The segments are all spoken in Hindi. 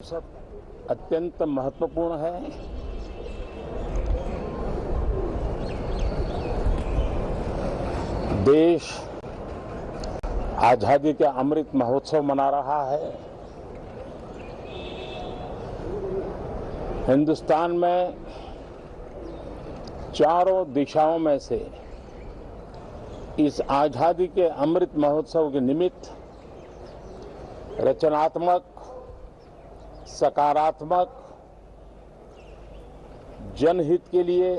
सब अत्यंत महत्वपूर्ण है। देश आजादी के अमृत महोत्सव मना रहा है। हिंदुस्तान में चारों दिशाओं में से इस आजादी के अमृत महोत्सव के निमित्त रचनात्मक, सकारात्मक, जनहित के लिए,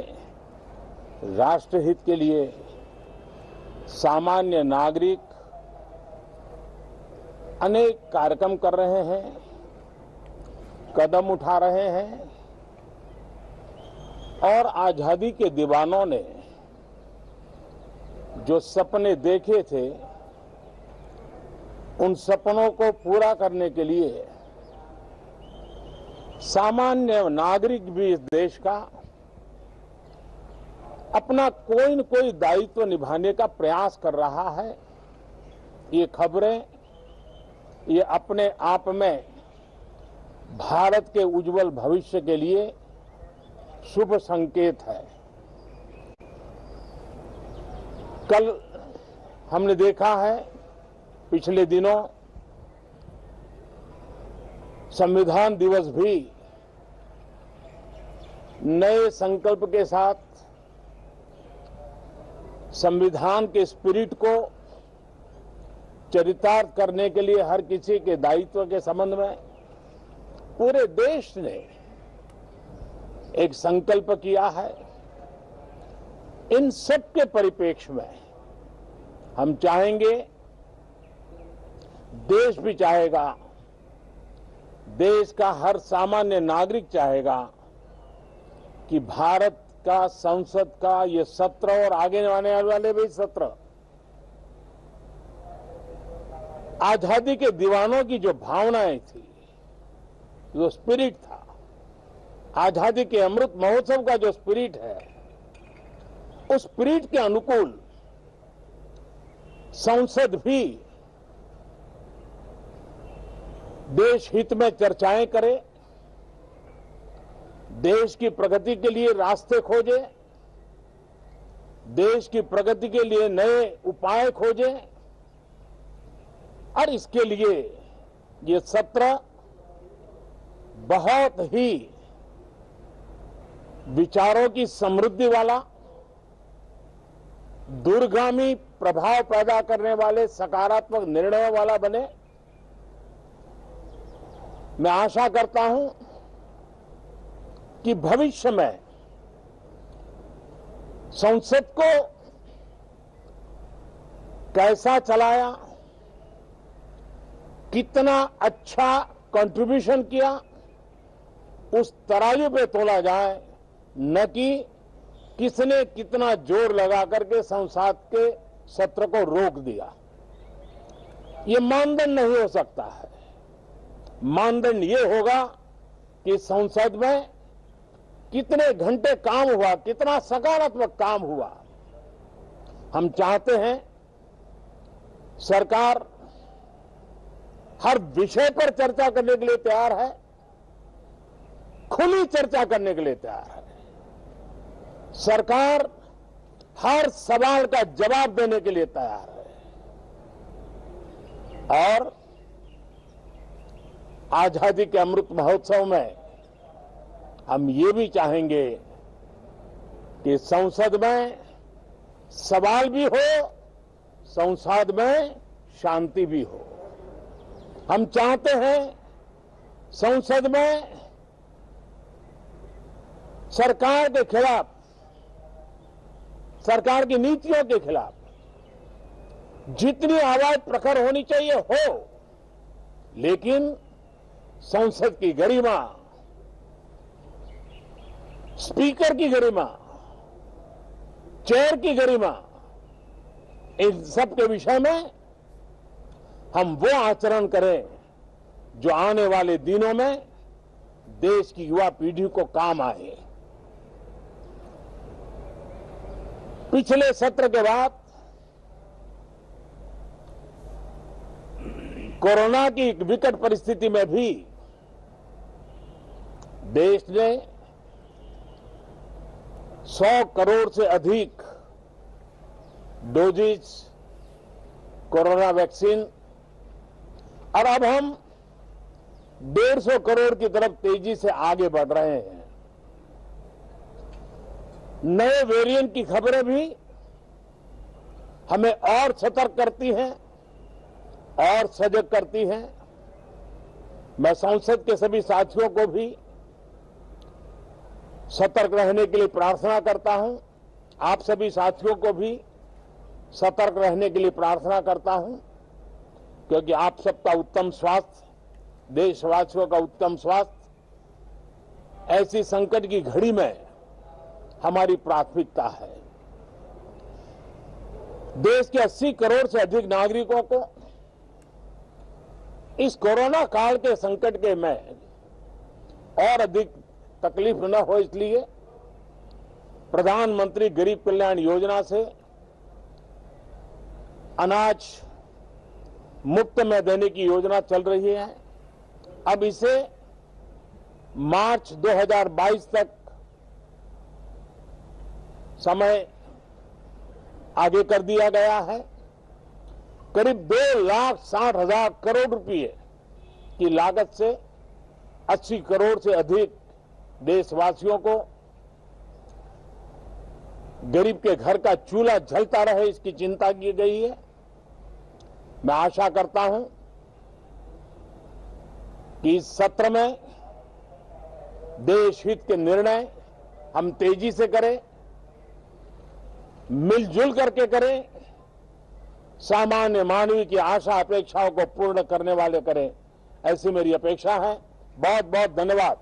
राष्ट्रहित के लिए सामान्य नागरिक अनेक कार्यक्रम कर रहे हैं, कदम उठा रहे हैं और आजादी के दीवानों ने जो सपने देखे थे उन सपनों को पूरा करने के लिए सामान्य नागरिक भी इस देश का अपना कोई न कोई दायित्व निभाने का प्रयास कर रहा है। ये खबरें ये अपने आप में भारत के उज्जवल भविष्य के लिए शुभ संकेत है। कल हमने देखा है, पिछले दिनों संविधान दिवस भी नए संकल्प के साथ संविधान के स्पिरिट को चरितार्थ करने के लिए हर किसी के दायित्व के संबंध में पूरे देश ने एक संकल्प किया है। इन सब के परिप्रेक्ष्य में हम चाहेंगे, देश भी चाहेगा, देश का हर सामान्य नागरिक चाहेगा कि भारत का संसद का ये सत्र और आगे आने वाले भी सत्र आजादी के दीवानों की जो भावनाएं थी, जो स्पिरिट था, आजादी के अमृत महोत्सव का जो स्पिरिट है, उस स्पिरिट के अनुकूल संसद भी देश हित में चर्चाएं करे, देश की प्रगति के लिए रास्ते खोजे, देश की प्रगति के लिए नए उपाय खोजे और इसके लिए ये सत्र बहुत ही विचारों की समृद्धि वाला, दूरगामी प्रभाव पैदा करने वाले सकारात्मक निर्णयों वाला बने। मैं आशा करता हूं कि भविष्य में संसद को कैसा चलाया, कितना अच्छा कंट्रीब्यूशन किया, उस तराजू पे तोला जाए, न कि किसने कितना जोर लगा करके संसद के सत्र को रोक दिया। ये मानदंड नहीं हो सकता है। मानदंड ये होगा कि संसद में कितने घंटे काम हुआ, कितना सकारात्मक काम हुआ। हम चाहते हैं सरकार हर विषय पर चर्चा करने के लिए तैयार है, खुली चर्चा करने के लिए तैयार है। सरकार हर सवाल का जवाब देने के लिए तैयार है और आजादी के अमृत महोत्सव में हम ये भी चाहेंगे कि संसद में सवाल भी हो, संसद में शांति भी हो। हम चाहते हैं संसद में सरकार के खिलाफ, सरकार की नीतियों के खिलाफ जितनी आवाज प्रखर होनी चाहिए हो, लेकिन संसद की गरिमा, स्पीकर की गरिमा, चेयर की गरिमा, इन सब के विषय में हम वो आचरण करें जो आने वाले दिनों में देश की युवा पीढ़ी को काम आए। पिछले सत्र के बाद कोरोना की विकट परिस्थिति में भी देश ने 100 करोड़ से अधिक डोजेज कोरोना वैक्सीन और अब हम 150 करोड़ की तरफ तेजी से आगे बढ़ रहे हैं। नए वेरिएंट की खबरें भी हमें और सतर्क करती हैं और सजग करती हैं। मैं संसद के सभी साथियों को भी सतर्क रहने के लिए प्रार्थना करता हूं। आप सभी साथियों को भी सतर्क रहने के लिए प्रार्थना करता हूं, क्योंकि आप सबका उत्तम स्वास्थ्य, देशवासियों का उत्तम स्वास्थ्य ऐसी संकट की घड़ी में हमारी प्राथमिकता है। देश के 80 करोड़ से अधिक नागरिकों को इस कोरोना काल के संकट के में और अधिक तकलीफ न हो, इसलिए प्रधानमंत्री गरीब कल्याण योजना से अनाज मुफ्त में देने की योजना चल रही है। अब इसे मार्च 2022 तक समय आगे कर दिया गया है। करीब 2,60,000 करोड़ रुपए की लागत से 80 करोड़ से अधिक देशवासियों को गरीब के घर का चूल्हा जलता रहे, इसकी चिंता की गई है। मैं आशा करता हूं कि इस सत्र में देश हित के निर्णय हम तेजी से करें, मिलजुल करके करें, सामान्य मानवीय की आशा अपेक्षाओं को पूर्ण करने वाले करें, ऐसी मेरी अपेक्षा है। बहुत बहुत धन्यवाद।